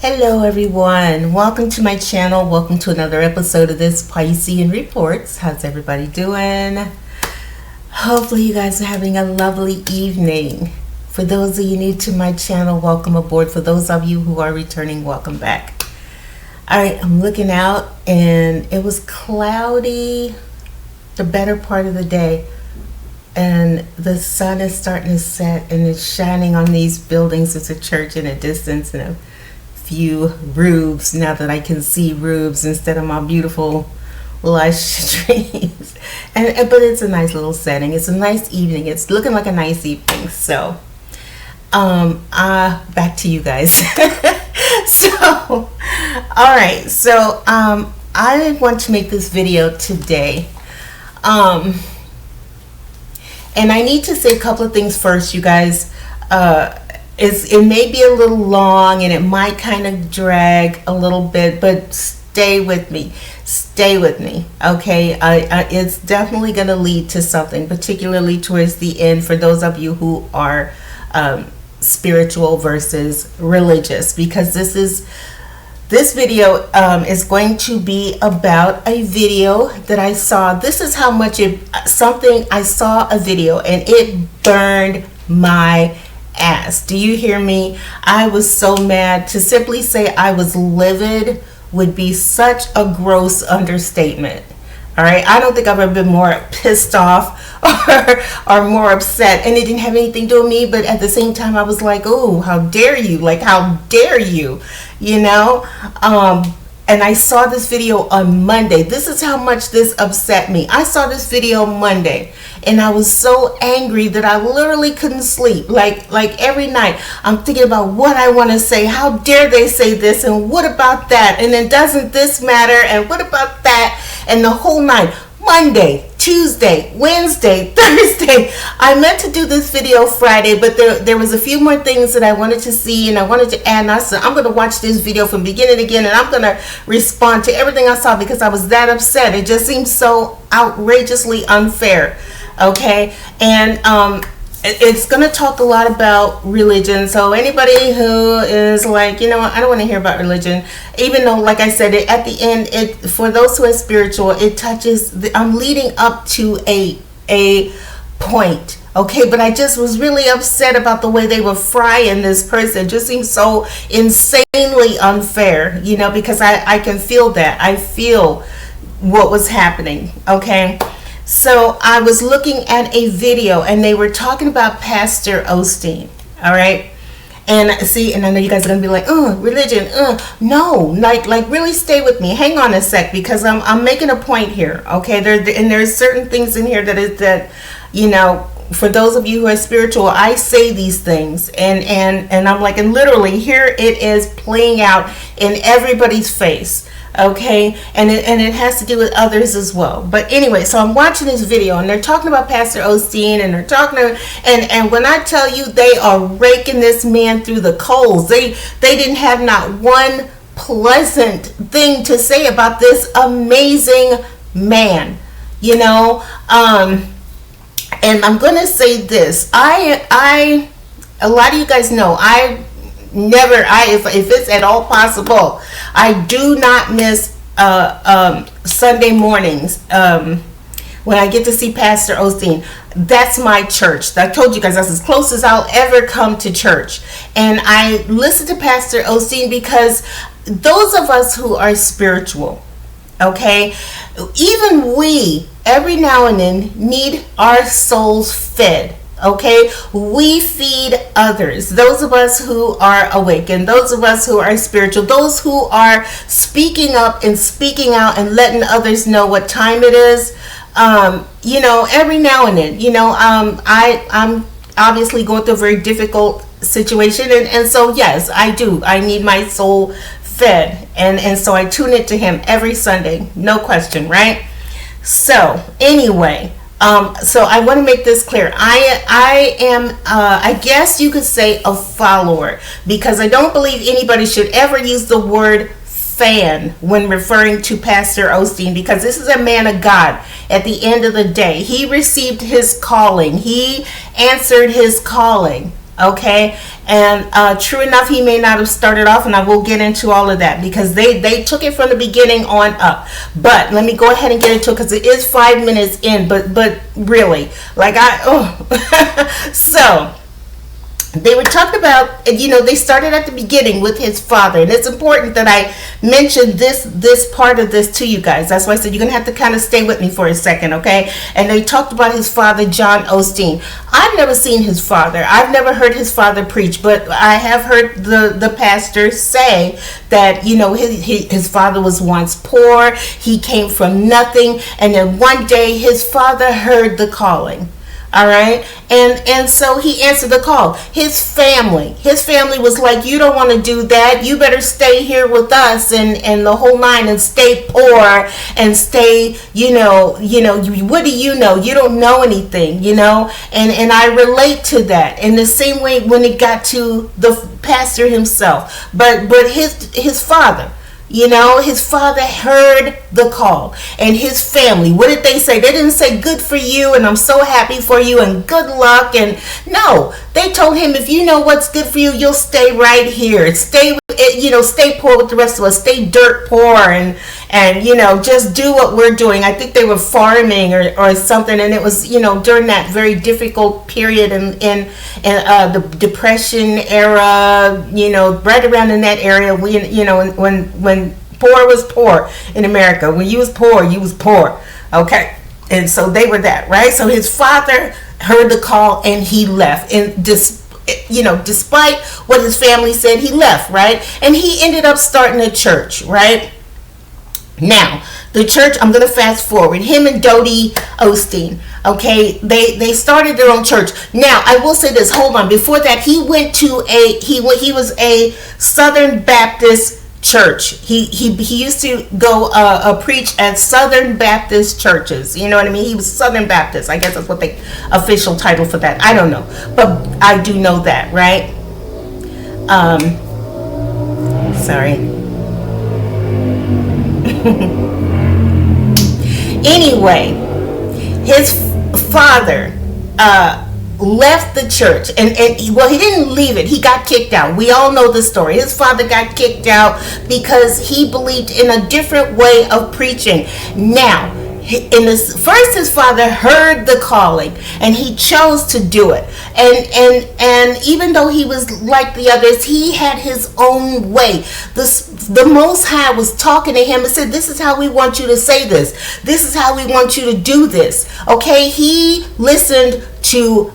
Hello everyone, welcome to my channel. Welcome to another episode of this Piscean Reports. How's everybody doing? Hopefully you guys are having a lovely evening. For those of you new to my channel, welcome aboard. For those of you who are returning, welcome back. Alright, I'm looking out and it was cloudy the better part of the day, and the sun is starting to set and it's shining on these buildings. It's a church in a distance and a few roofs, now that I can see roofs instead of my beautiful lush trees. But it's a nice little setting. It's a nice evening. It's looking like a nice evening. So back to you guys. So all right, so I want to make this video today, and I need to say a couple of things first, you guys. It may be a little long and it might kind of drag a little bit, but stay with me, okay? It's definitely going to lead to something, particularly towards the end, for those of you who are spiritual versus religious, because this video is going to be about a video that I saw. This is how much I saw a video and it burned my ass. Do you hear me? I was so mad. To simply say I was livid would be such a gross understatement. All right, I don't think I've ever been more pissed off or more upset, and it didn't have anything to do with me, but at the same time I was like, oh, how dare you, like, how dare you, you know? And I saw this video on Monday. This is how much this upset me. I saw this video Monday and I was so angry that I literally couldn't sleep. Like every night I'm thinking about what I want to say. How dare they say this, and what about that, and then doesn't this matter, and what about that, and the whole night. Monday, Tuesday, Wednesday, Thursday. I meant to do this video Friday, but there was a few more things that I wanted to see and I wanted to add, and I said I'm going to watch this video from beginning to again, and I'm going to respond to everything I saw because I was that upset. It just seems so outrageously unfair, okay? And it's going to talk a lot about religion. So anybody who is like, you know what, I don't want to hear about religion, even though, like I said, at the end, for those who are spiritual, it touches, I'm leading up to a point, okay? But I just was really upset about the way they were frying this person. It just seems so insanely unfair, you know, because I can feel that. I feel what was happening, okay? So I was looking at a video and they were talking about Pastor Osteen, all right? And see, and I know you guys are gonna be like, religion, no, like really stay with me. Hang on a sec, because I'm making a point here, okay? There's certain things in here that you know, for those of you who are spiritual, I say these things, and I'm like, and literally here it is playing out in everybody's face. Okay, and it has to do with others as well. But anyway, so I'm watching this video and they're talking about Pastor Osteen, and they're talking to, and when I tell you they are raking this man through the coals, they didn't have not one pleasant thing to say about this amazing man, you know. And I'm gonna say this, a lot of you guys know if it's at all possible, I do not miss Sunday mornings when I get to see Pastor Osteen. That's my church. I told you guys that's as close as I'll ever come to church. And I listen to Pastor Osteen because those of us who are spiritual, okay, even we every now and then need our souls fed. Okay, we feed others. Those of us who are awakened, those of us who are spiritual, those who are speaking up and speaking out and letting others know what time it is. You know, every now and then, you know, I'm obviously going through a very difficult situation, and so yes, I do. I need my soul fed, and so I tune into him every Sunday, no question, right? So anyway. So I want to make this clear. I am, I guess you could say, a follower, because I don't believe anybody should ever use the word fan when referring to Pastor Osteen, because this is a man of God. At the end of the day, he received his calling. He answered his calling. Okay, And true enough, he may not have started off, and I will get into all of that because they took it from the beginning on up. But let me go ahead and get into it because it is 5 minutes in. But really, like so. They were talking about, they started at the beginning with his father. And it's important that I mention this part of this to you guys. That's why I said you're going to have to kind of stay with me for a second, okay? And they talked about his father, John Osteen. I've never seen his father. I've never heard his father preach, but I have heard the pastor say that, his father was once poor. He came from nothing. And then one day his father heard the calling. All right. And so he answered the call. His family was like, you don't want to do that. You better stay here with us and the whole nine and stay poor and stay, what do you know? You don't know anything, and I relate to that in the same way when it got to the pastor himself, but his father. His father heard the call, and his family, what did they say? They didn't say good for you and I'm so happy for you and good luck. And no, they told him, if you know what's good for you, you'll stay right here. Stay poor with the rest of us. Stay dirt poor and just do what we're doing. I think they were farming or something, and it was during that very difficult period in the Depression era. Right around in that area. When poor was poor in America. When you was poor. Okay, and so they were that, right? So his father heard the call and he left, and despite what his family said, he left, right? And he ended up starting a church, right? Now, the church, I'm going to fast forward. Him and Dodie Osteen, okay, they started their own church. Now, I will say this, hold on. Before that, he went to he was a Southern Baptist church. He used to go preach at Southern Baptist churches. You know what I mean? He was Southern Baptist. I guess that's what the official title for that. I don't know, but I do know that, right? Sorry. Anyway, his father left the church and he didn't leave it. He got kicked out. We all know the story. His father got kicked out because he believed in a different way of preaching. Now, first his father heard the calling and he chose to do it, and even though he was like the others, he had his own way. The Most High was talking to him and said, this is how we want you to say this is how we want you to do this. Okay, he listened to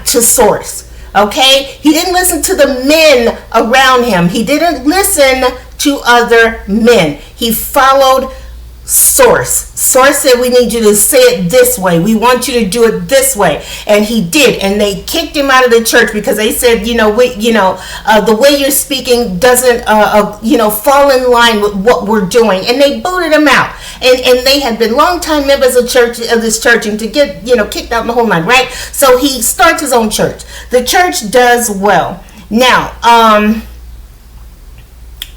to source. Okay, he didn't listen to the men around him. He didn't listen to other men. He followed source. Source said, we need you to say it this way. We want you to do it this way. And he did. And they kicked him out of the church because they said, the way you're speaking doesn't, fall in line with what we're doing. And they booted him out. And they had been longtime members of this church, and to get, kicked out in the whole nine, right? So he starts his own church. The church does well. Now,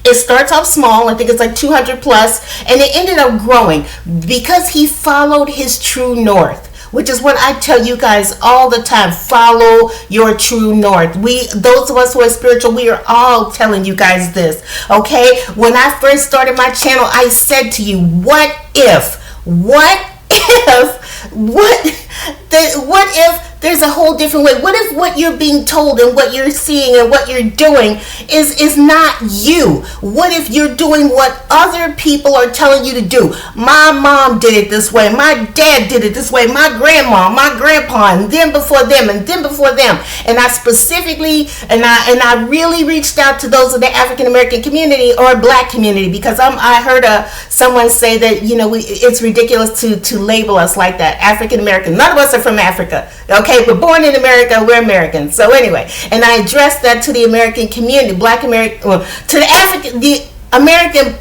it starts off small. I think it's like 200 plus, and it ended up growing because he followed his true north, which is what I tell you guys all the time. Follow your true north. Those of us who are spiritual, we are all telling you guys this, okay? When I first started my channel, I said to you, what if there's a whole different way? What if what you're being told and what you're seeing and what you're doing is not you? What if you're doing what other people are telling you to do? My mom did it this way. My dad did it this way. My grandma, my grandpa, and then before them, and then before them. And I specifically, and I really reached out to those of the African American community or Black community, because I heard someone say that it's ridiculous to label us like that, African American. None of us are from Africa. Okay, we're born in America, we're Americans. So anyway, and I addressed that to the American community, Black American, to the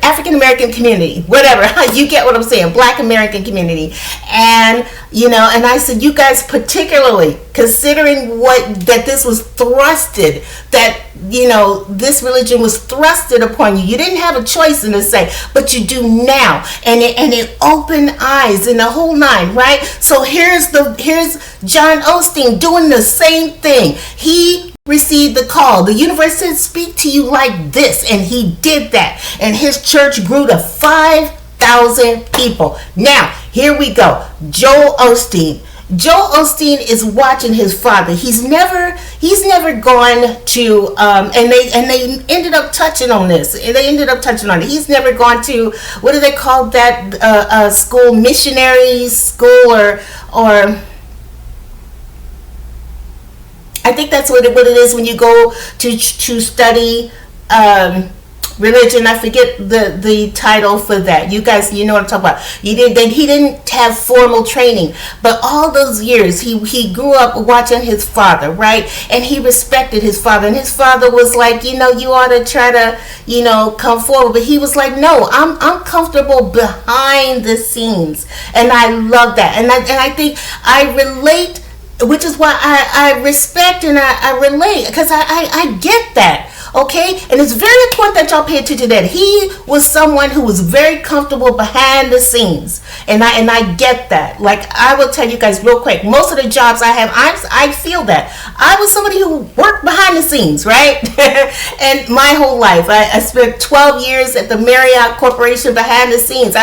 African American community, whatever. You get what I'm saying, Black American community. And and I said, you guys, particularly considering that this was thrusted, that this religion was thrusted upon you. You didn't have a choice in this say, but you do now, and it opened eyes in the whole nine, right? So here's John Osteen doing the same thing. He received the call. The universe said, speak to you like this. And he did that. And his church grew to 5,000 people. Now, here we go. Joel Osteen. Joel Osteen is watching his father. He's never gone to and they ended up touching on this. They ended up touching on it. He's never gone to, what do they call that school, missionary school, or I think that's what it is when you go to study religion. I forget the title for that. You guys, you know what I'm talking about. He didn't have formal training, but all those years he grew up watching his father, right? And he respected his father, and his father was like, you ought to try to, come forward. But he was like, no, I'm comfortable behind the scenes, and I love that, and I think I relate, which is why I respect and I relate, because I get that. Okay, and it's very important that y'all pay attention to that. He was someone who was very comfortable behind the scenes, and I get that. Like, I will tell you guys real quick, most of the jobs I have, I feel that I was somebody who worked behind the scenes, right? And my whole life, I spent 12 years at the Marriott Corporation behind the scenes.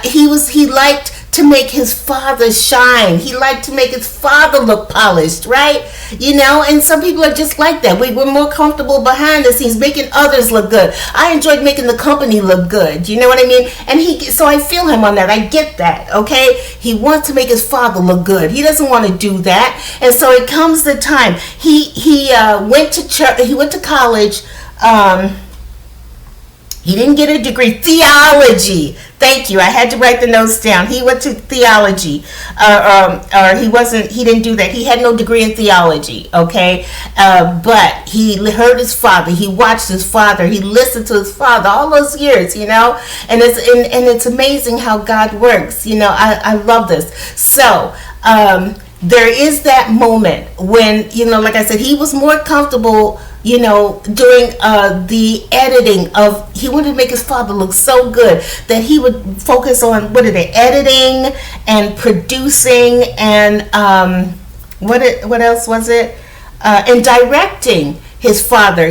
He liked to make his father shine. He liked to make his father look polished, right? And some people are just like that. We're more comfortable behind the scenes, making others look good. I enjoyed making the company look good. You know what I mean? And so I feel him on that. I get that, okay? He wants to make his father look good. He doesn't want to do that. And so it comes the time. He went to church. He went to college. He didn't get a degree. Theology. Thank you. I had to write the notes down. He went to theology. Or he didn't do that. He had no degree in theology, okay? But he heard his father. He watched his father. He listened to his father all those years, And it's amazing how God works. I love this. So, there is that moment when, like I said, he was more comfortable, during the editing he wanted to make his father look so good that he would focus on, editing and producing and, what else was it? And directing his father,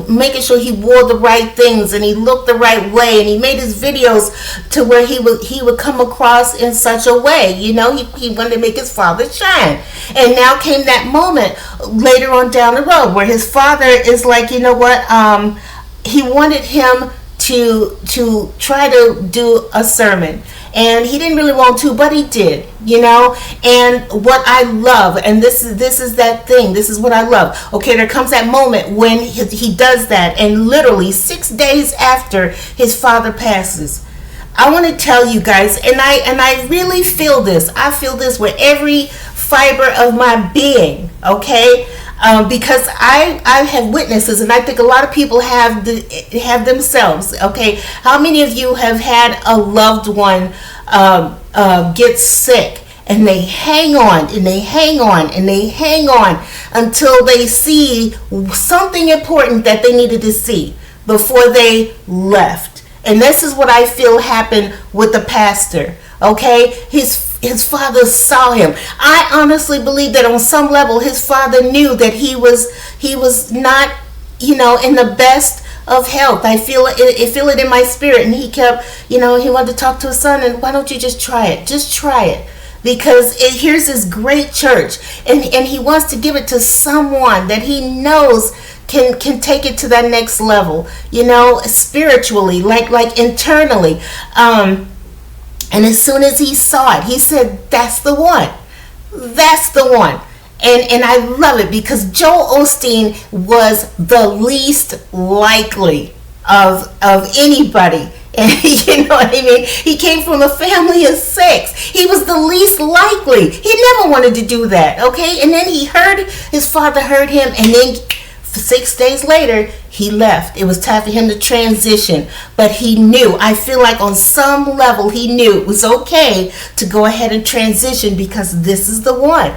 making sure he wore the right things and he looked the right way, and he made his videos to where he would come across in such a way, he wanted to make his father shine. And now came that moment later on down the road where his father is like, he wanted him to try to do a sermon, and he didn't really want to, but he did, and what I love, and this is that thing, this is what I love. Okay, there comes that moment when he does that, and literally 6 days after his father passes, I want to tell you guys, and I really feel this. I feel this with every fiber of my being, okay? Because I have witnesses, and I think a lot of people have themselves. Okay, how many of you have had a loved one get sick, and they hang on and they hang on and they hang on until they see something important that they needed to see before they left? And this is what I feel happened with the pastor. Okay, his father saw him. I honestly believe that on some level his father knew that he was not, in the best of health. I feel it in my spirit, and he kept, he wanted to talk to his son, and why don't you just try it, because here's this great church, and he wants to give it to someone that he knows can take it to that next level, spiritually, like internally. And as soon as he saw it, he said, that's the one. That's the one. And I love it because Joel Osteen was the least likely of anybody. And you know what I mean? He came from a family of 6. He was the least likely. He never wanted to do that, okay? And then his father heard him, and then 6 days later, he left. It was time for him to transition. But he knew, I feel like on some level, he knew it was okay to go ahead and transition because this is the one.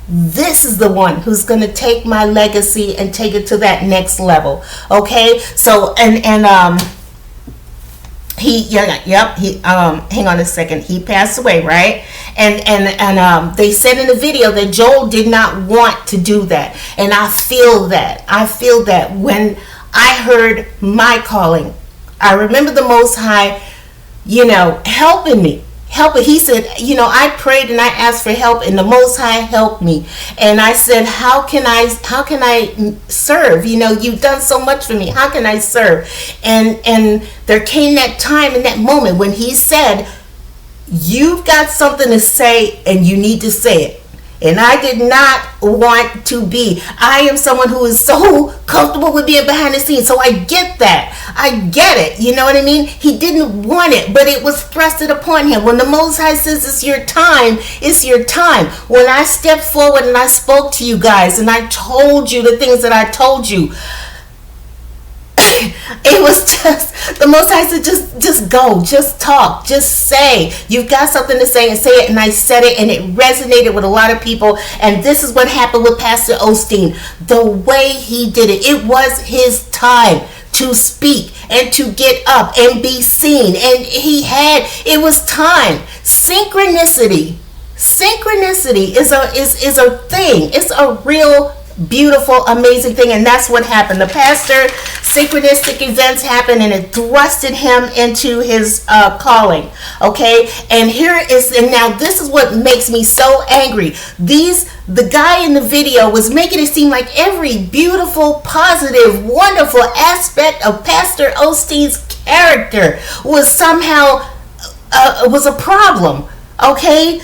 This is the one who's going to take my legacy and take it to that next level. Okay? So, and He hang on a second. He passed away, right? And they said in the video that Joel did not want to do that, and I feel that. I feel that when I heard my calling, I remember the Most High, helping me. He said, I prayed and I asked for help, and the Most High helped me. And I said, how can I serve? You've done so much for me. How can I serve? And there came that time in that moment when he said, you've got something to say and you need to say it. And I did not want to be. I am someone who is so comfortable with being behind the scenes. So I get that. I get it. You know what I mean? He didn't want it, but it was thrusted upon him. When the Most High says it's your time, it's your time. When I stepped forward and I spoke to you guys and I told you the things that I told you, it was just, the Most High said, just go, just talk, just say. You've got something to say, and say it. And I said it, and it resonated with a lot of people. And this is what happened with Pastor Osteen. The way he did it, it was his time to speak and to get up and be seen. And it was time. Synchronicity is a thing. It's a real beautiful, amazing thing. And that's what happened. The pastor, synchronistic events happened, and it thrusted him into his calling. Okay, and now this is what makes me so angry. The guy in the video was making it seem like every beautiful, positive, wonderful aspect of Pastor Osteen's character was somehow was a problem. Okay,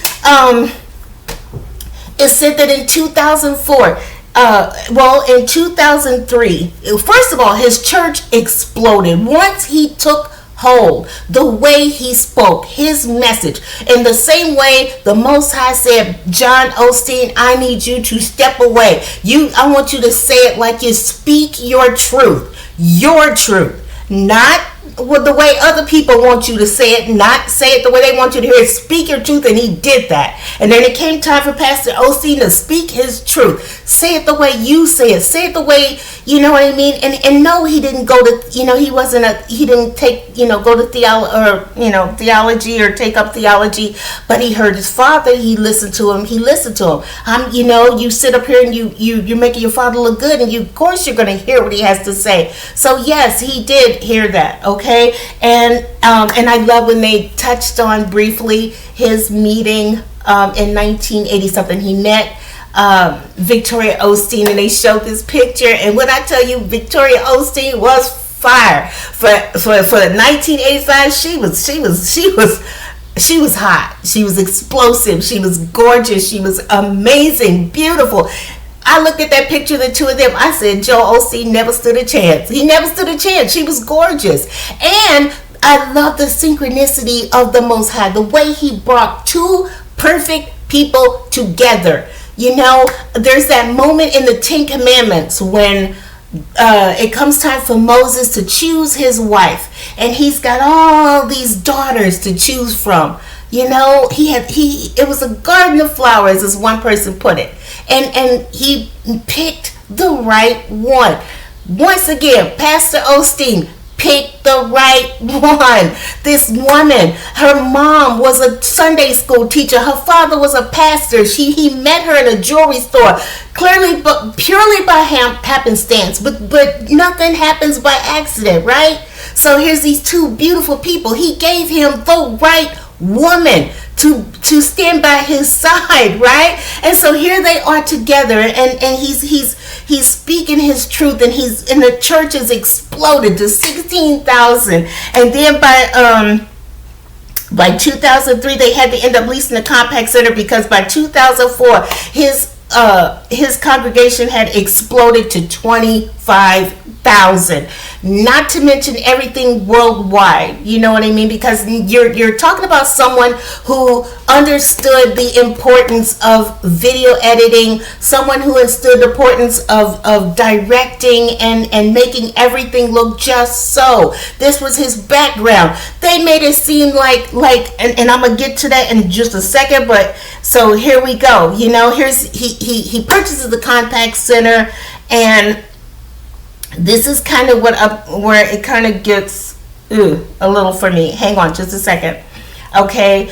it said that in 2004. In 2003, first of all, his church exploded. Once he took hold, the way he spoke, his message, in the same way the Most High said, John Osteen, I need you to step away. I want you to say it like you speak your truth, not with the way other people want you to say it, not say it the way they want you to hear it. Speak your truth, and he did that. And then it came time for Pastor Osteen to speak his truth. Say it the way you say it. Say it the way, you know what I mean? And no, he didn't go to, he didn't take, go to theology or take up theology, but he heard his father. He listened to him. You sit up here and you're making your father look good, and of course you're going to hear what he has to say. So yes, he did hear that. Okay, and I love when they touched on briefly his meeting in 1980 something. He met Victoria Osteen, and they showed this picture. And when I tell you, Victoria Osteen was fire for 1985. She was hot. She was explosive. She was gorgeous. She was amazing, beautiful. I looked at that picture of the two of them. I said, Joel Osteen never stood a chance. He never stood a chance. She was gorgeous. And I love the synchronicity of the Most High, the way he brought two perfect people together. There's that moment in the Ten Commandments when it comes time for Moses to choose his wife, and he's got all these daughters to choose from. It was a garden of flowers, as one person put it, and he picked the right one. Once again, Pastor Osteen picked the right one. This woman, her mom was a Sunday school teacher. Her father was a pastor. He met her in a jewelry store, clearly, but purely by happenstance. But nothing happens by accident, right? So here's these two beautiful people. He gave him the right woman to stand by his side, right? And so here they are together, and he's speaking his truth, and the church has exploded to 16,000. And then by 2003 they had to end up leasing the Compact Center, because by 2004 his congregation had exploded to 25,000. Not to mention everything worldwide. You know what I mean? Because you're talking about someone who understood the importance of video editing, someone who understood the importance of directing and making everything look just so. This was his background. They made it seem like and I'm gonna get to that in just a second, but so here we go. Here's he purchases the Compact Center, and this is kind of where it kind of gets a little for me. Hang on just a second. Okay.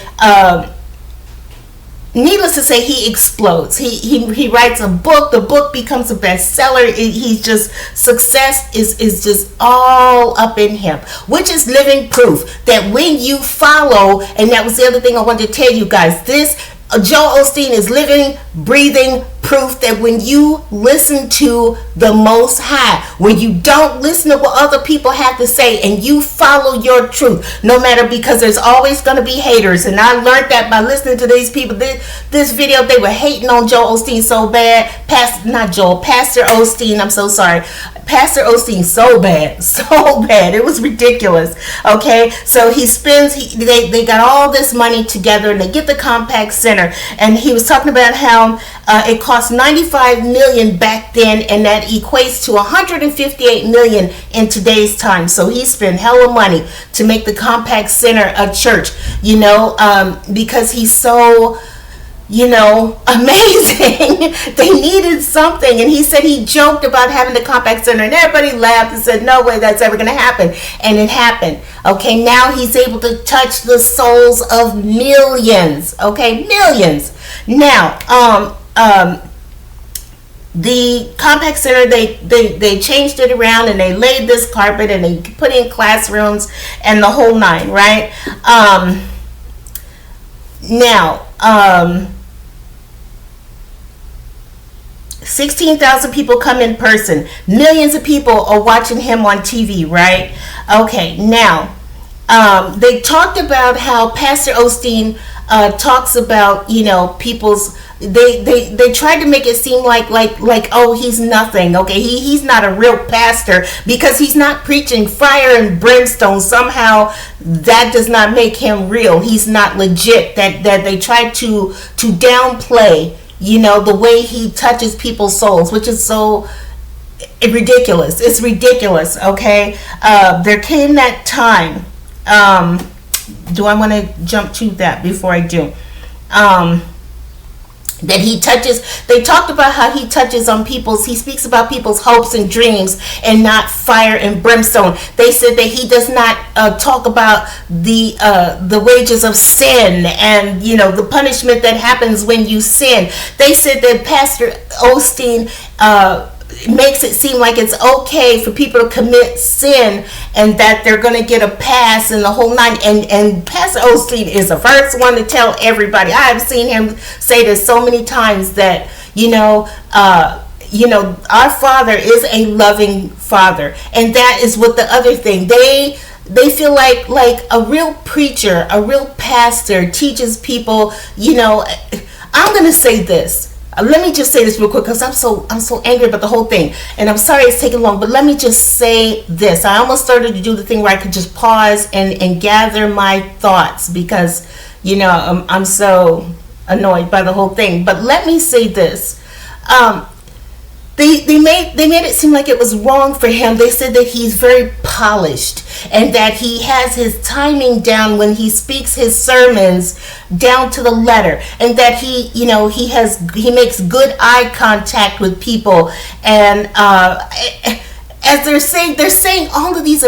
Needless to say, he explodes. He writes a book. The book becomes a bestseller. He's just, success is just all up in him, which is living proof that when you follow, and that was the other thing I wanted to tell you guys, this Joel Osteen is living, breathing proof that when you listen to the Most High, when you don't listen to what other people have to say and you follow your truth, no matter, because there's always going to be haters. And I learned that by listening to these people. This video, they were hating on Joel Osteen so bad. Pastor Osteen, I'm so sorry. Pastor Osteen, so bad. It was ridiculous. Okay, so they got all this money together and they get the Compact Center. And he was talking about how it cost $95 million back then, and that equates to $158 million in today's time. So he spent hella money to make the Compact Center a church, because he's so, amazing. They needed something, and he said he joked about having the Compact Center, and everybody laughed and said, no way that's ever going to happen. And it happened. Okay, now he's able to touch the souls of millions. Okay, millions. Now, the Compact Center, they changed it around, and they laid this carpet, and they put in classrooms and the whole nine, right? Now, 16,000 people come in person. Millions of people are watching him on TV, right? Okay, now, they talked about how Pastor Osteen talks about, people's, they tried to make it seem like oh, he's nothing. Okay, he's not a real pastor because he's not preaching fire and brimstone. Somehow that does not make him real. He's not legit. That they tried to downplay, the way he touches people's souls, which is so ridiculous. It's ridiculous. Okay, there came that time. Do I want to jump to that before I do? That he touches, they talked about how he touches on he speaks about people's hopes and dreams and not fire and brimstone. They said that he does not talk about the wages of sin and, the punishment that happens when you sin. They said that Pastor Osteen makes it seem like it's okay for people to commit sin and that they're going to get a pass and the whole nine. And Pastor Osteen is the first one to tell everybody. I have seen him say this so many times that, our Father is a loving Father. And that is what the other thing. They feel like a real preacher, a real pastor teaches people, I'm going to say this. Let me just say this real quick because I'm so angry about the whole thing, and I'm sorry it's taking long, but let me just say this. I almost started to do the thing where I could just pause and gather my thoughts because I'm so annoyed by the whole thing. But let me say this. They made it seem like it was wrong for him. They said that he's very polished and that he has his timing down when he speaks his sermons down to the letter, and that he makes good eye contact with people, and as they're saying all of these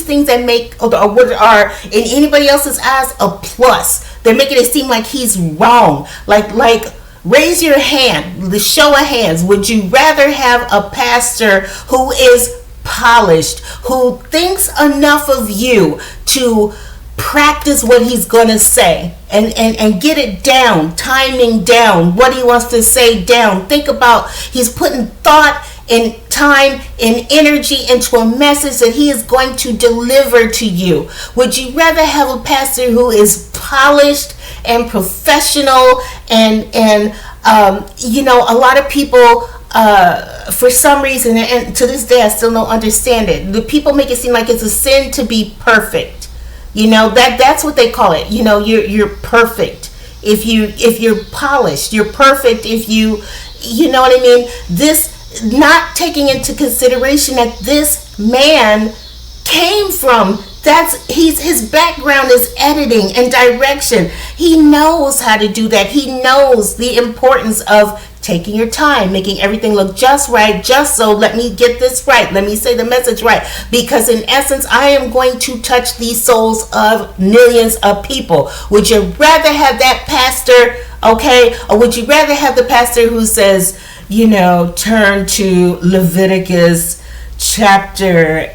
things that make or what are in anybody else's eyes a plus. They're making it seem like he's wrong. Like raise your hand, the show of hands. Would you rather have a pastor who is polished, who thinks enough of you to practice what he's going to say and get it down, timing down, what he wants to say down? Think about, he's putting thought and time and energy into a message that he is going to deliver to you. Would you rather have a pastor who is polished and professional and a lot of people for some reason, and to this day I still don't understand it, the people make it seem like it's a sin to be perfect. That's what they call it. You're perfect if you're polished. You're perfect if you know what I mean. This, not taking into consideration that this man came from, his background is editing and direction. He knows how to do that. He knows the importance of taking your time, making everything look just right, just so let me get this right, let me say the message right, because in essence I am going to touch the souls of millions of people. Would you rather have that pastor, okay, or would you rather have the pastor who says, turn to Leviticus chapter,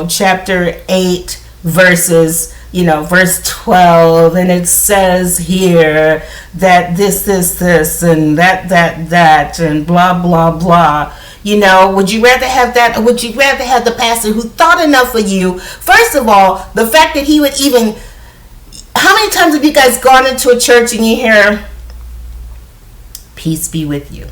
chapter 8 verses, verse 12, and it says here that this, and that, and blah, blah, blah. Would you rather have that, or would you rather have the pastor who thought enough of you? First of all, the fact that he would even, how many times have you guys gone into a church and you hear, peace be with you?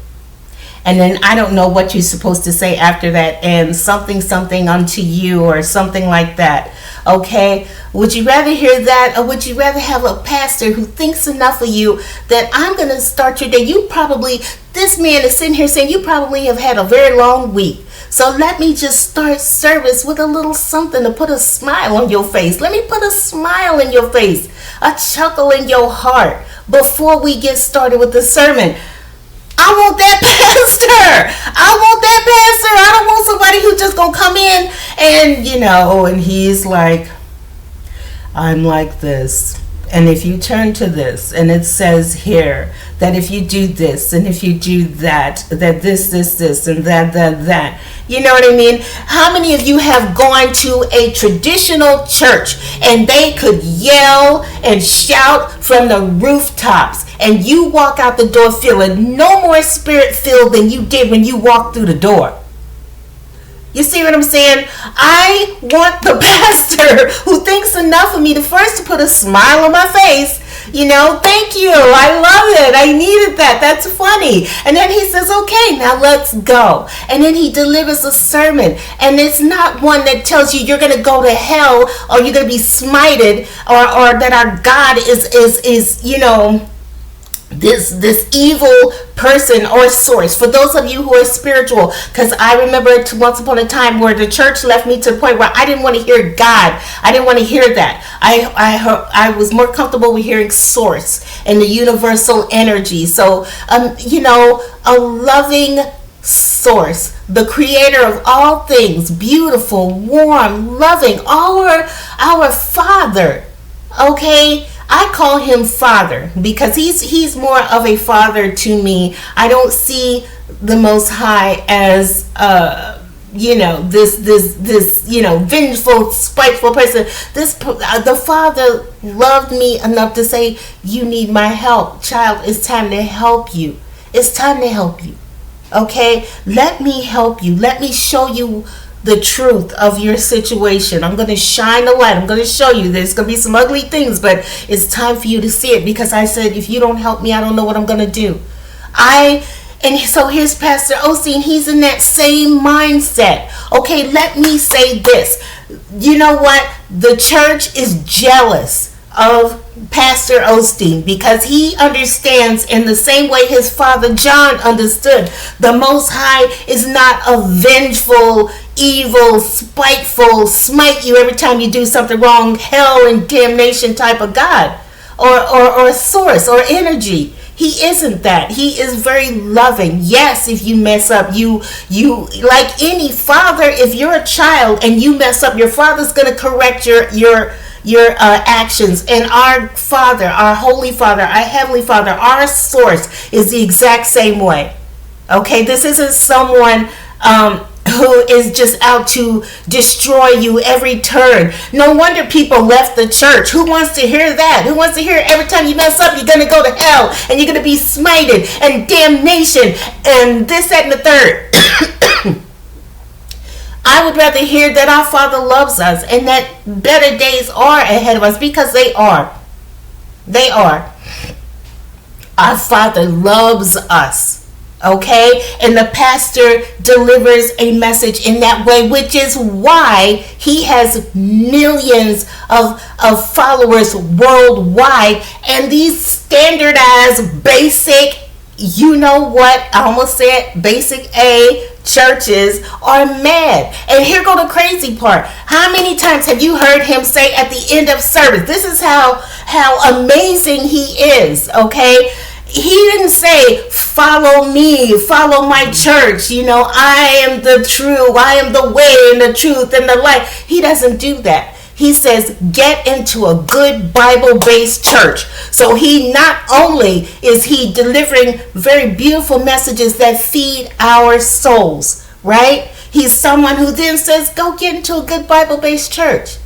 And then I don't know what you're supposed to say after that, and something unto you, or something like that. Okay? Would you rather hear that, or would you rather have a pastor who thinks enough of you that I'm going to start your day? This man is sitting here saying you probably have had a very long week. So let me just start service with a little something to put a smile on your face. Let me put a smile in your face, a chuckle in your heart before we get started with the sermon. I want that pastor. I don't want somebody who's just going to come in and he's like, I'm like this. And if you turn to this, and it says here that if you do this, and if you do that, that this, and that. You know what I mean? How many of you have gone to a traditional church and they could yell and shout from the rooftops, and you walk out the door feeling no more spirit-filled than you did when you walked through the door? You see what I'm saying? I want the pastor who thinks enough of me to first put a smile on my face. Thank you. I love it. I needed that. That's funny. And then he says, okay, now let's go. And then he delivers a sermon. And it's not one that tells you you're going to go to hell, or you're going to be smited, or that our God is this evil person or source. For those of you who are spiritual, because I remember once upon a time where the church left me to the point where I didn't want to hear God. I didn't want to hear that. I was more comfortable with hearing source and the universal energy. So a loving source, the creator of all things, beautiful, warm, loving, our Father. Okay, I call him Father because he's more of a father to me. I don't see the Most High as this vengeful, spiteful person. The Father loved me enough to say, you need my help, child. It's time to help you. It's time to help you. Okay, let me help you. Let me show you the truth of your situation. I'm going to shine a light. I'm going to show you there's going to be some ugly things, but it's time for you to see it, because I said, if you don't help me, I don't know what I'm going to do. And so here's Pastor Osteen. He's in that same mindset. Okay, let me say this. You know what? The church is jealous of Pastor Osteen because he understands in the same way his father John understood. The Most High is not a vengeful, evil, spiteful, smite you every time you do something wrong, hell and damnation type of God or source or energy. He isn't that. He is very loving. Yes, if you mess up, you like any father, if you're a child and you mess up, your father's going to correct your actions. And our Father, our Holy Father, our Heavenly Father, our source is the exact same way. Okay, this isn't someone who is just out to destroy you every turn. No wonder people left the church. Who wants to hear that? Who wants to hear every time you mess up, you're going to go to hell and you're going to be smited and damnation and this, that, and the third? I would rather hear that our Father loves us and that better days are ahead of us, because they are. They are. Our Father loves us. Okay, and the pastor delivers a message in that way, which is why he has millions of followers worldwide. And these standardized, basic, you know what, I almost said basic A churches are mad. And here go the crazy part. How many times have you heard him say at the end of service, this is how amazing he is, okay? He didn't say, follow me, follow my church. I am the true, I am the way and the truth and the light. He doesn't do that. He says, get into a good Bible-based church. So he not only is he delivering very beautiful messages that feed our souls, right? He's someone who then says, go get into a good Bible-based church.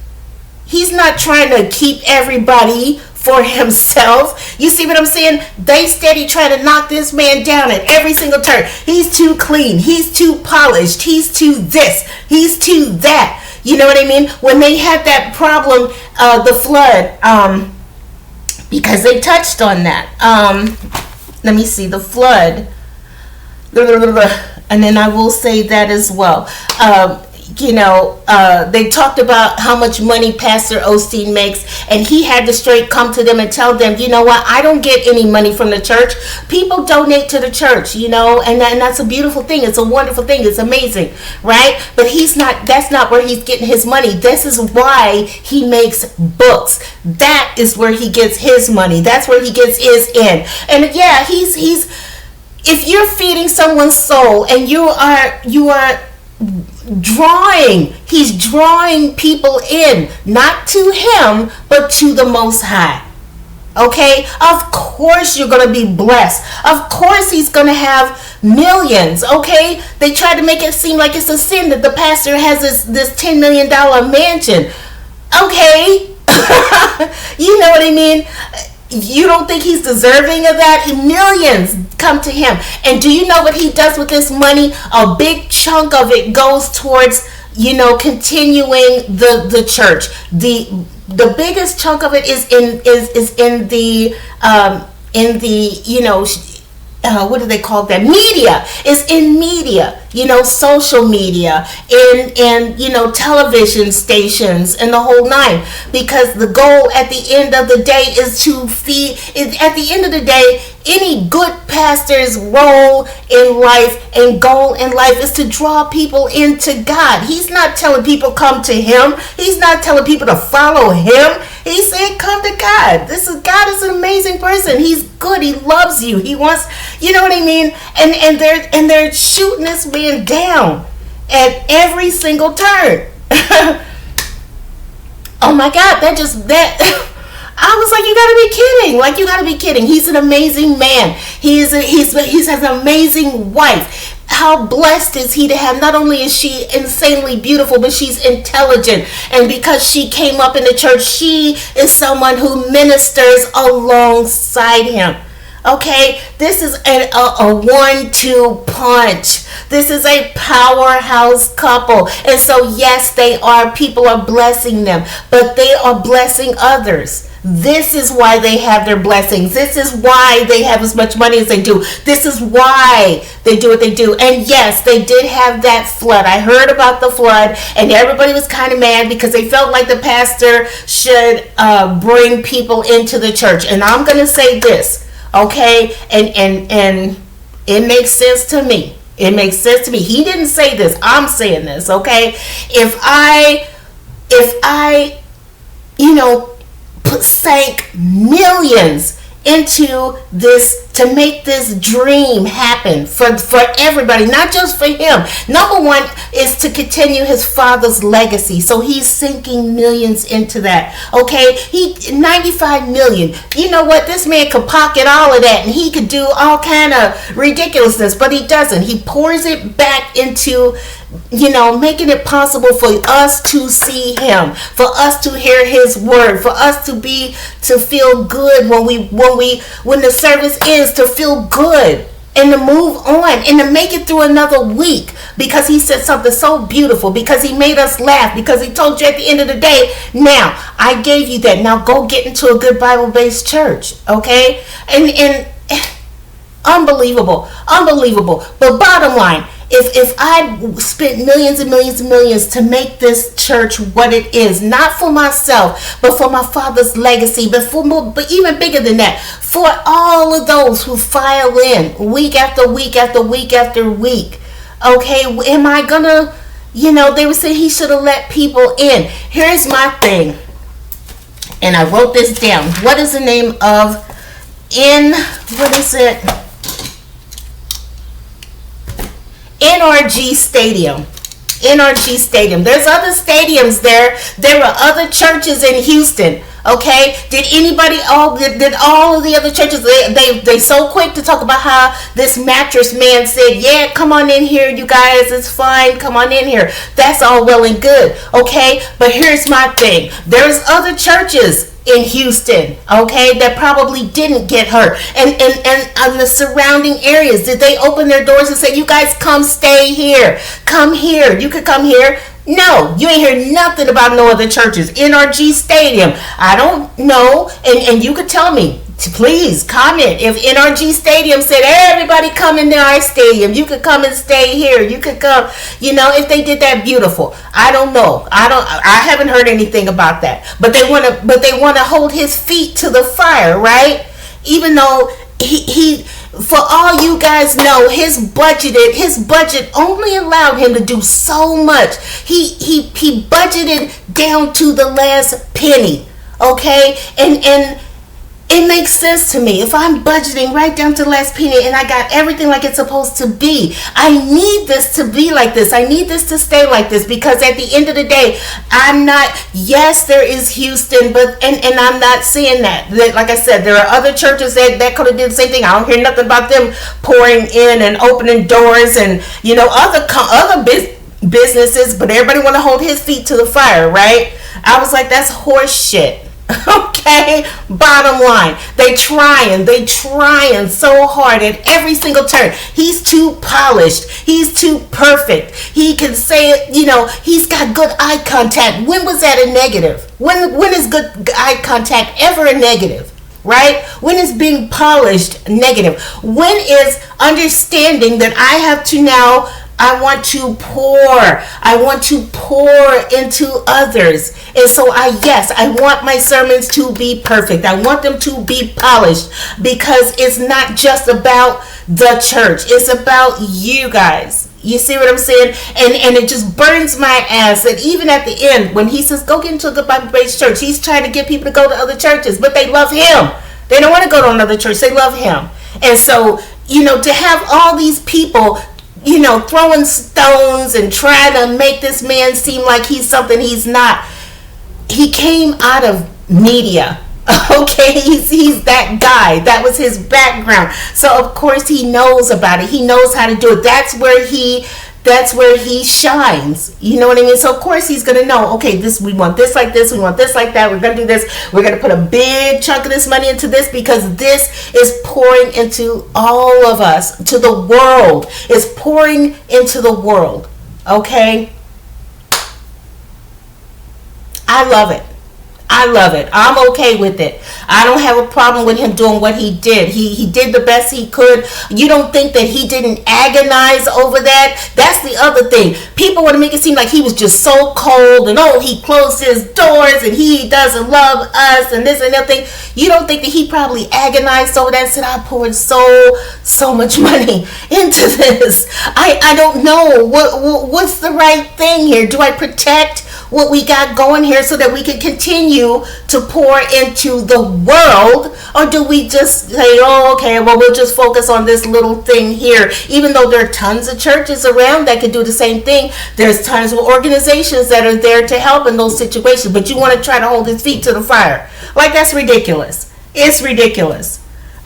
He's not trying to keep everybody for himself. You see what I'm saying? They steady trying to knock this man down at every single turn. He's too clean. He's too polished. He's too this. He's too that. You know what I mean? When they had that problem, the flood, because they touched on that. Let me see, the flood. And then I will say that as well. They talked about how much money Pastor Osteen makes, and he had to straight come to them and tell them, you know what, I don't get any money from the church. People donate to the church, and that's a beautiful thing. It's a wonderful thing. It's amazing, right? But that's not where he's getting his money. This is why he makes books. That is where he gets his money. That's where he gets his in. And yeah, he's if you're feeding someone's soul and you are he's drawing people in, not to him, but to the Most High. Okay? Of course you're going to be blessed. Of course he's going to have millions. Okay? They try to make it seem like it's a sin that the pastor has this $10 million mansion. Okay? You know what I mean? You don't think he's deserving of that? Millions come to him. And do you know what he does with this money? A big chunk of it goes towards, continuing the church. The biggest chunk of it is in the what do they call that? Media. Is in media, social media, in television stations and the whole nine. Because the goal at the end of the day is to feed. At the end of the day, any good pastor's role in life and goal in life is to draw people into God. He's not telling people come to him. He's not telling people to follow him. He said come to God. God is an amazing person. He's good. He loves you. He wants, you know what I mean? And they're shooting this man down at every single turn. Oh my God, I was like, you gotta be kidding. He's an amazing man. He has an amazing wife. How blessed is he to have, not only is she insanely beautiful, but she's intelligent. And because she came up in the church, she is someone who ministers alongside him. Okay, this is a 1-2 punch. This is a powerhouse couple. And so yes, people are blessing them, but they are blessing others. This is why they have their blessings. This is why they have as much money as they do. This is why they do what they do. And yes, they did have that flood. I heard about the flood, and everybody was kind of mad because they felt like the pastor should bring people into the church. And I'm going to say this, okay? And it makes sense to me. It makes sense to me. He didn't say this. I'm saying this, okay? If I sank millions into this to make this dream happen for everybody, not just for him. Number one is to continue his father's legacy. So he's sinking millions into that. Okay, 95 million. You know what? This man could pocket all of that and he could do all kind of ridiculousness, but he doesn't. He pours it back into making it possible for us to see him, for us to hear his word, for us to feel good when the service ends, to feel good and to move on and to make it through another week, because he said something so beautiful, because he made us laugh, because he told you at the end of the day, now I gave you that, now go get into a good Bible-based church. Okay, and unbelievable. But bottom line, if I spent millions and millions and millions to make this church what it is, not for myself, but for my father's legacy, but even bigger than that, for all of those who file in week after week after week after week, okay, am I gonna, they would say he should have let people in. Here's my thing, and I wrote this down. What is the name of in, what is it? NRG Stadium. NRG Stadium. There's other stadiums there. There are other churches in Houston. Okay, did all of the other churches, they so quick to talk about how this mattress man said, yeah, come on in here, you guys, it's fine, come on in here. That's all well and good, okay, but here's my thing. There's other churches in Houston, okay, that probably didn't get hurt, and the surrounding areas, did they open their doors and say, you guys come stay here, come here, you could come here? No, you ain't hear nothing about no other churches. NRG Stadium, I don't know, and you could tell me, please comment if NRG Stadium said everybody come into our stadium, you could come and stay here, you could come, if they did that, beautiful. I don't know, I haven't heard anything about that, but they want to hold his feet to the fire, right? Even though he for all you guys know, his budget only allowed him to do so much. He budgeted down to the last penny, okay? And it makes sense to me. If I'm budgeting right down to the last penny and I got everything like it's supposed to be, I need this to be like this. I need this to stay like this, because at the end of the day, I'm not, yes, there is Houston, but and I'm not saying that. Like I said, there are other churches that could have did the same thing. I don't hear nothing about them pouring in and opening doors and, other businesses, but everybody want to hold his feet to the fire, right? I was like, that's horse shit. Okay, bottom line, they trying so hard at every single turn. He's too polished, he's too perfect, he can say it, he's got good eye contact. When was that a negative? When is good eye contact ever a negative? Right? When is being polished negative? When is understanding that I have to now, I want to pour into others. And so I want my sermons to be perfect. I want them to be polished, because it's not just about the church. It's about you guys. You see what I'm saying? And it just burns my ass that even at the end, when he says, go get into the Bible-based church, he's trying to get people to go to other churches, but they love him. They don't want to go to another church. They love him. And so, to have all these people throwing stones and trying to make this man seem like he's something he's not. He came out of media. Okay, he's that guy. That was his background. So of course he knows about it. He knows how to do it. That's where he shines. You know what I mean? So of course he's gonna know, okay, we want this like this, we want this like that, we're gonna do this, we're gonna put a big chunk of this money into this, because this is pouring into all of us, to the world. It's pouring into the world. Okay? I love it. I'm okay with it. I don't have a problem with him doing what he did. He did the best he could. You don't think that he didn't agonize over that? That's the other thing. People want to make it seem like he was just so cold and he closed his doors and he doesn't love us and this and that thing. You don't think that he probably agonized over that and said, I poured so much money into this. I don't know. What's the right thing here? Do I protect what we got going here so that we can continue to pour into the world, or do we just say, we'll just focus on this little thing here? Even though there are tons of churches around that can do the same thing, there's tons of organizations that are there to help in those situations, but you want to try to hold his feet to the fire. Like, that's ridiculous. It's ridiculous.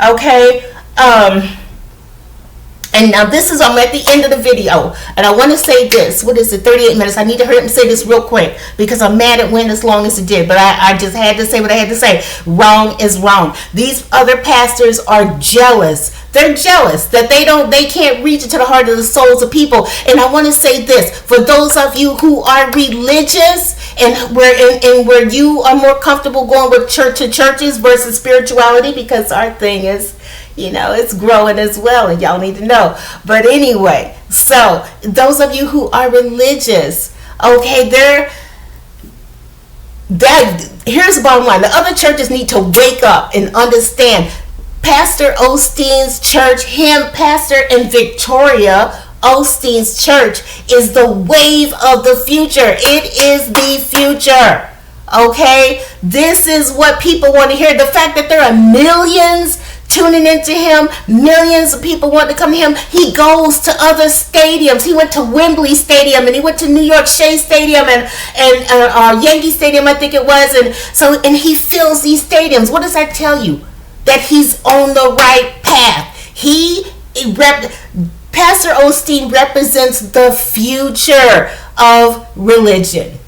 Okay? And now I'm at the end of the video, and I want to say this. What is it, 38 minutes? I need to hurry up and say this real quick, because I'm mad it went as long as it did, but I just had to say what I had to say. Wrong is wrong. These other pastors are jealous. They're jealous that they can't reach into the heart of the souls of people. And I want to say this, for those of you who are religious and where you are more comfortable going with churches versus spirituality, because our thing is, it's growing as well, and y'all need to know. But anyway, so those of you who are religious, okay, here's the bottom line. The other churches need to wake up and understand. Pastor Osteen's church, Pastor and Victoria Osteen's church, is the wave of the future. It is the future. Okay? This is what people want to hear. The fact that there are millions tuning into him. Millions of people want to come to him. He goes to other stadiums. He went to Wembley Stadium, and he went to New York Shea Stadium, and Yankee Stadium, I think it was. And he fills these stadiums. What does that tell you? That he's on the right path. Pastor Osteen represents the future of religion.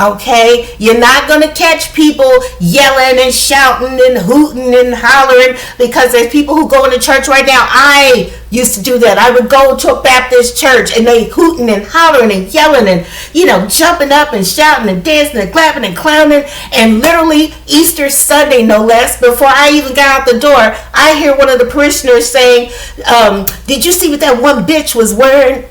Okay, you're not going to catch people yelling and shouting and hooting and hollering, because there's people who go into church right now. I used to do that. I would go to a Baptist church and they hooting and hollering and yelling and, jumping up and shouting and dancing and clapping and clowning. And literally Easter Sunday, no less, before I even got out the door, I hear one of the parishioners saying, did you see what that one bitch was wearing?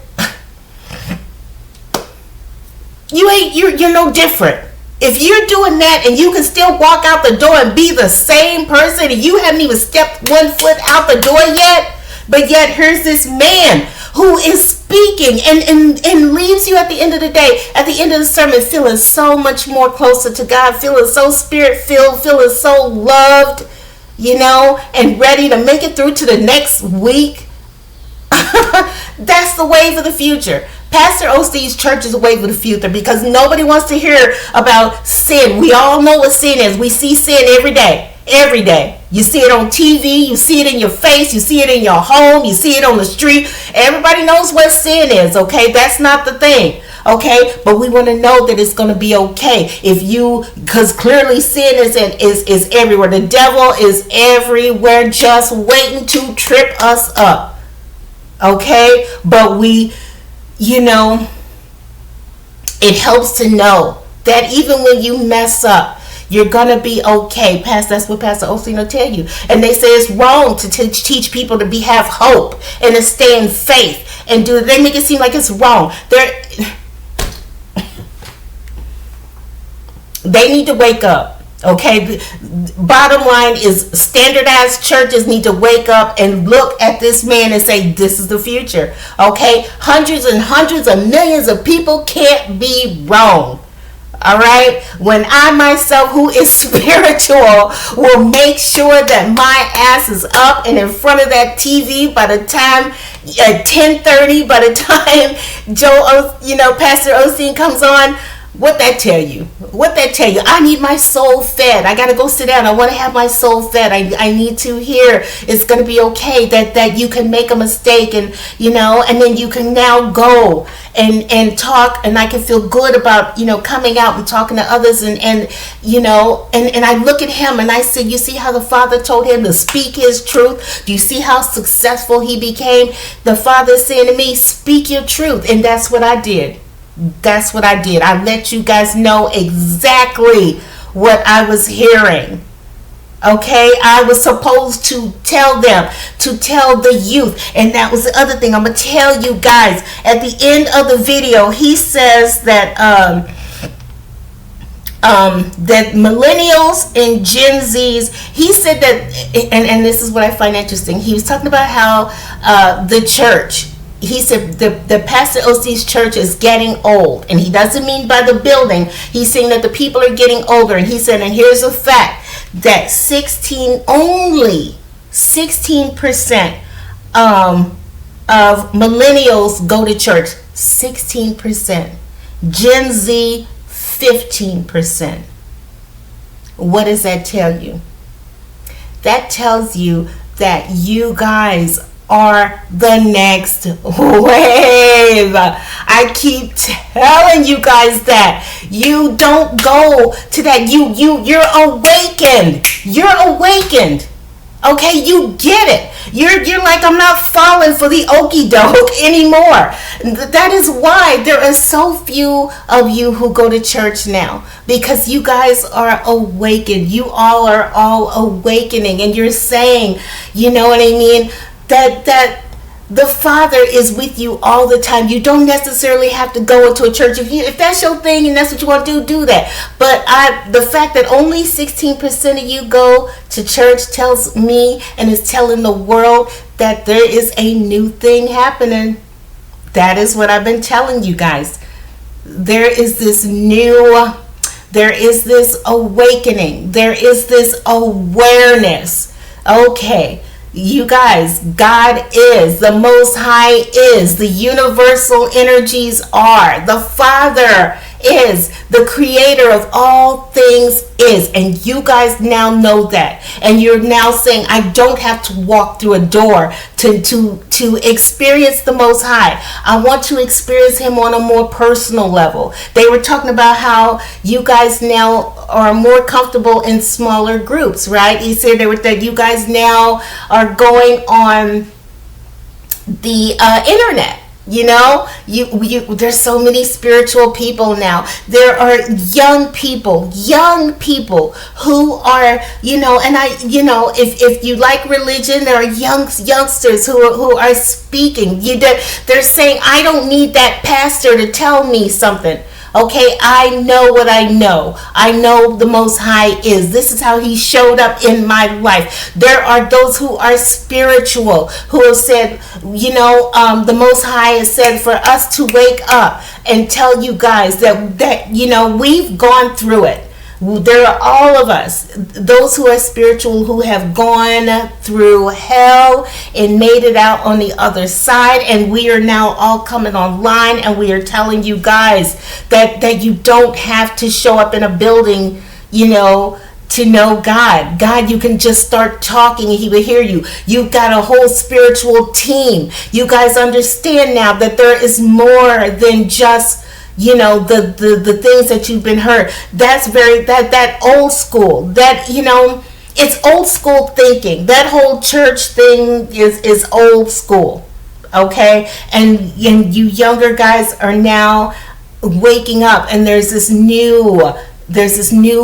You're no different. If you're doing that and you can still walk out the door and be the same person, and you haven't even stepped one foot out the door yet, but yet here's this man who is speaking and leaves you at the end of the day, at the end of the sermon, feeling so much more closer to God, feeling so spirit-filled, feeling so loved, and ready to make it through to the next week. That's the wave of the future. Pastor Osteen's church is a wave of the future, because nobody wants to hear about sin. We all know what sin is. We see sin every day. Every day. You see it on TV. You see it in your face. You see it in your home. You see it on the street. Everybody knows what sin is, okay? That's not the thing, okay? But we want to know that it's going to be okay. Because clearly sin is everywhere. The devil is everywhere, just waiting to trip us up, okay? But it helps to know that even when you mess up, you're going to be okay. That's what Pastor Osteen will tell you. And they say it's wrong to teach people to have hope and to stay in faith. And they make it seem like it's wrong. They need to wake up. Okay, bottom line is, standardized churches need to wake up and look at this man and say, this is the future. Okay, hundreds and hundreds of millions of people can't be wrong. All right, when I myself, who is spiritual, will make sure that my ass is up and in front of that TV by the time at 10:30, by the time Pastor Osteen comes on. What that tell you? I need my soul fed. I got to go sit down. I want to have my soul fed. I need to hear it's going to be okay, that you can make a mistake, and then you can now go and talk, and I can feel good about, coming out and talking to others, and I look at him and I say, you see how the Father told him to speak his truth? Do you see how successful he became? The Father is saying to me, speak your truth. And that's what I did. I let you guys know exactly what I was hearing. Okay, I was supposed to tell them, to tell the youth. And that was the other thing I'm going to tell you guys. At the end of the video, he says that that millennials and Gen Zs, he said that, and this is what I find interesting. He was talking about how the church, he said the Pastor Osteen's church is getting old, and he doesn't mean by the building. He's saying that the people are getting older, and he said, and here's a fact, that only 16% of millennials go to church. 16%. Gen Z, 15%. What does that tell you? That tells you that you guys are the next wave. I keep telling you guys that. You don't go to that. You're awakened. You're awakened. Okay, you get it. You're like, I'm not falling for the okie doke anymore. That is why there are so few of you who go to church now, because you guys are awakened. You all are all awakening, and you're saying, you know what I mean, that the Father is with you all the time. You don't necessarily have to go into a church. If that's your thing and that's what you want to do that. But the fact that only 16% of you go to church tells me, and is telling the world, that there is a new thing happening. That is what I've been telling you guys. There is this awakening. There is this awareness. Okay, you guys, God is, the Most High is, the universal energies are, the Father is, the creator of all things is. And you guys now know that. And you're now saying, I don't have to walk through a door to experience the Most High. I want to experience him on a more personal level. They were talking about how you guys now are more comfortable in smaller groups, right? He said that you guys now are going on the internet. There's so many spiritual people now. There are young people who are, if you like religion, there are youngsters who are speaking. They're saying, I don't need that pastor to tell me something. Okay, I know what I know. I know the Most High is. This is how he showed up in my life. There are those who are spiritual, who have said, the Most High has said for us to wake up and tell you guys that we've gone through it. There are all of us, those who are spiritual, who have gone through hell and made it out on the other side, and we are now all coming online, and we are telling you guys that you don't have to show up in a building, to know God. God, you can just start talking and he will hear you. You've got a whole spiritual team. You guys understand now that there is more than just the things that you've been heard. That's that old school, it's old school thinking. That whole church thing is old school. Okay, and you younger guys are now waking up, and there's this new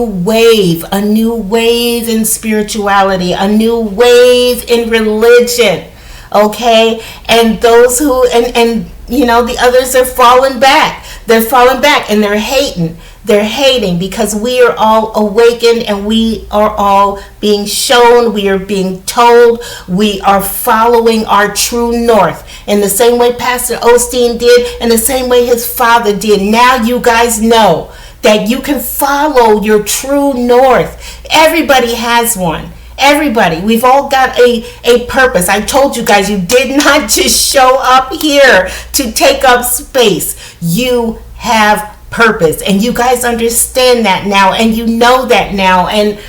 wave, a new wave in spirituality, a new wave in religion. Okay, and those who and the others are falling back. They're falling back, and they're hating. They're hating because we are all awakened, and we are all being shown. We are being told. We are following our true north in the same way Pastor Osteen did, in the same way his father did. Now you guys know that you can follow your true north. Everybody has one. Everybody, we've all got a purpose. I told you guys, you did not just show up here to take up space. You have purpose, and you guys understand that now, and you know that now, and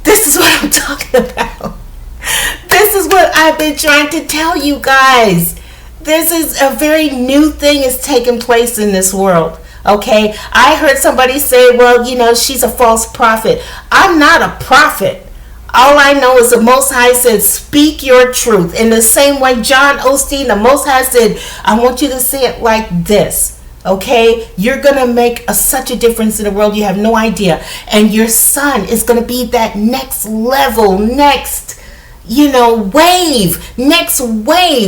this is what I'm talking about. This is what I've been trying to tell you guys. This is a very new thing is taking place in this world. Okay, I heard somebody say, well, she's a false prophet. I'm not a prophet. All I know is the Most High said, speak your truth. In the same way, John Osteen, the Most High said, I want you to say it like this. Okay? You're going to make such a difference in the world. You have no idea. And your son is going to be that next level, next wave.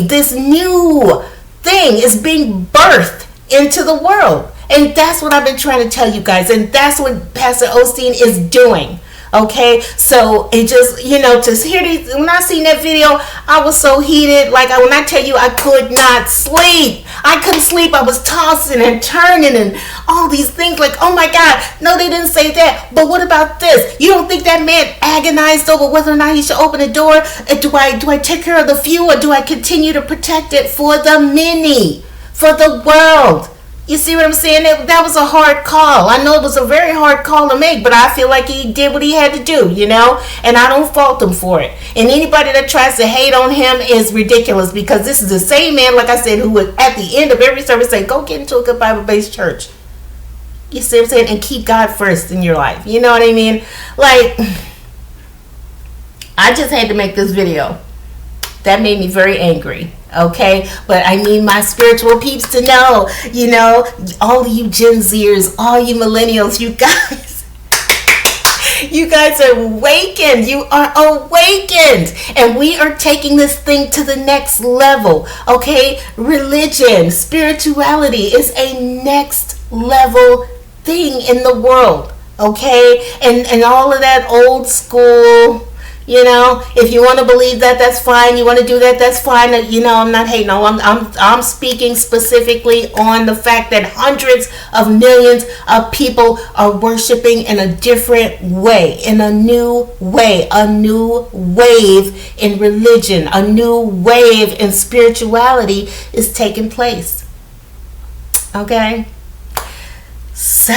This new thing is being birthed into the world. And that's what I've been trying to tell you guys. And that's what Pastor Osteen is doing. Okay, so it just, to hear these, when I seen that video, I was so heated. Like, when I tell you, I could not sleep. I couldn't sleep. I was tossing and turning and all these things. Like, oh my God, no, they didn't say that. But what about this? You don't think that man agonized over whether or not he should open the door? Do I take care of the few, or do I continue to protect it for the many, for the world? You see what I'm saying? That was a hard call. I know it was a very hard call to make, but I feel like he did what he had to do, and I don't fault him for it. And anybody that tries to hate on him is ridiculous, because this is the same man, like I said, who would at the end of every service say, go get into a good Bible-based church. You see what I'm saying? And keep God first in your life. You know what I mean? Like, I just had to make this video. That made me very angry. Okay, but I need my spiritual peeps to know, all you Gen Zers, all you millennials, you guys are awakened. You are awakened, and we are taking this thing to the next level. Okay, religion, spirituality is a next level thing in the world. Okay, and all of that old school, You know, if you want to believe that, that's fine. You want to do that, that's fine. You know, I'm not hating. No, I'm speaking specifically on the fact that hundreds of millions of people are worshiping in a different way, in a new way, a new wave in religion, a new wave in spirituality is taking place. Okay, so.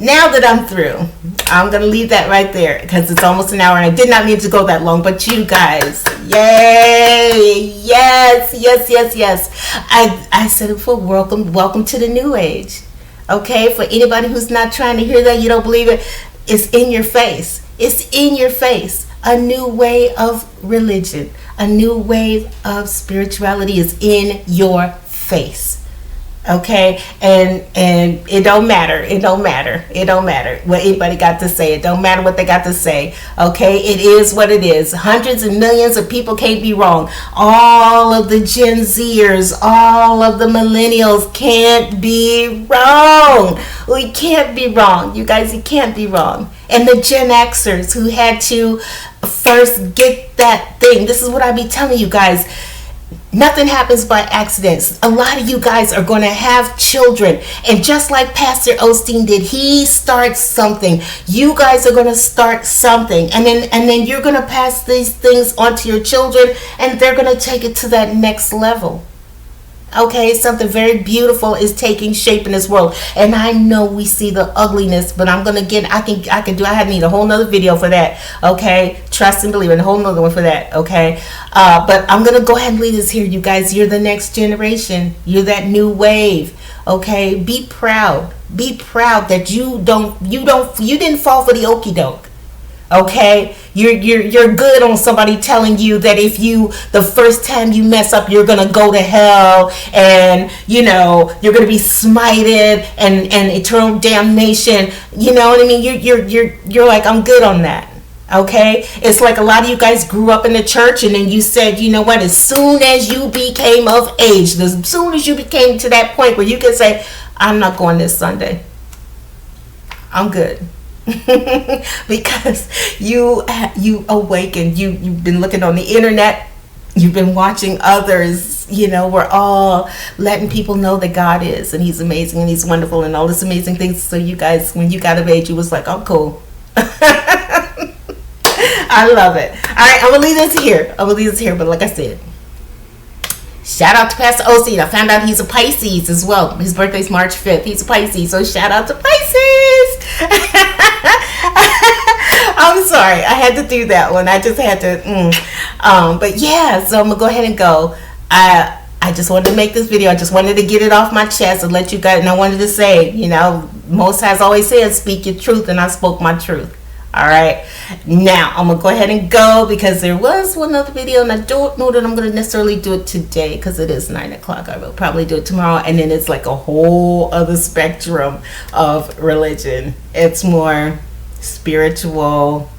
Now that I'm through, I'm going to leave that right there because it's almost an hour and I did not mean to go that long. But you guys, yay, yes, yes, yes, yes. I said it before, welcome to the new age. Okay, for anybody who's not trying to hear that, you don't believe it, it's in your face. It's in your face. A new way of religion, a new wave of spirituality is in your face. Okay, and it don't matter what anybody got to say. It don't matter what they got to say. Okay, it is what it is. Hundreds and millions of people can't be wrong. All of the Gen Zers, all of the millennials can't be wrong. We can't be wrong, you guys. You can't be wrong. And the Gen Xers who had to first get that thing. This is what I be telling you guys. Nothing happens by accidents. A lot of you guys are going to have children. And just like Pastor Osteen did, he starts something. You guys are going to start something. And then you're going to pass these things on to your children. And they're going to take it to that next level. Okay, something very beautiful is taking shape in this world. And I know we see the ugliness, but I'm gonna get, I need a whole nother video for that. Okay, trust and believe, and a whole nother one for that. Okay, but I'm gonna go ahead and leave this here, you guys. You're the next generation. You're that new wave. Okay, be proud that you didn't fall for the okie doke. Okay, you're good on somebody telling you that if the first time you mess up, you're gonna go to hell, and you're gonna be smited and eternal damnation. You know what I mean? You're like, I'm good on that. Okay, it's like a lot of you guys grew up in the church, and then you said, you know what? As soon as you became of age, as soon as you became to that point where you can say, I'm not going this Sunday. I'm good. Because you awakened. You've been looking on the internet, you've been watching others. We're all letting people know that God is, and he's amazing, and he's wonderful, and all this amazing things. So you guys, when you got of age, you was like, I'm cool. I love it. All right, I'm gonna leave this here, but like I said, shout out to Pastor Osteen. I found out he's a Pisces as well. His birthday's March 5th. He's a Pisces, so shout out to Pisces. I'm sorry, I had to do that one. I just had to. But yeah, so I'm gonna go ahead and go. I just wanted to make this video. I just wanted to get it off my chest and let you guys. And I wanted to say, Most High's always said, "Speak your truth," and I spoke my truth. All right, now I'm gonna go ahead and go because there was one other video, and I don't know that I'm gonna necessarily do it today because it is 9 o'clock. I will probably do it tomorrow, and then it's like a whole other spectrum of religion. It's more spiritual,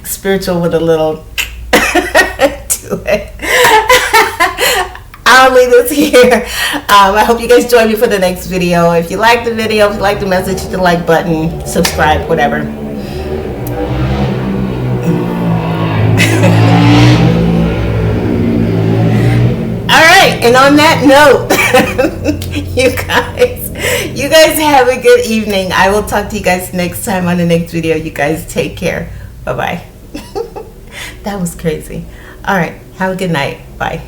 spiritual with a little to it. I'll leave this here. I hope you guys join me for the next video. If you like the video, if you like the message, hit the like button, subscribe, whatever. Alright, and on that note, you guys have a good evening. I will talk to you guys next time on the next video. You guys take care. Bye-bye. That was crazy. Alright, have a good night. Bye.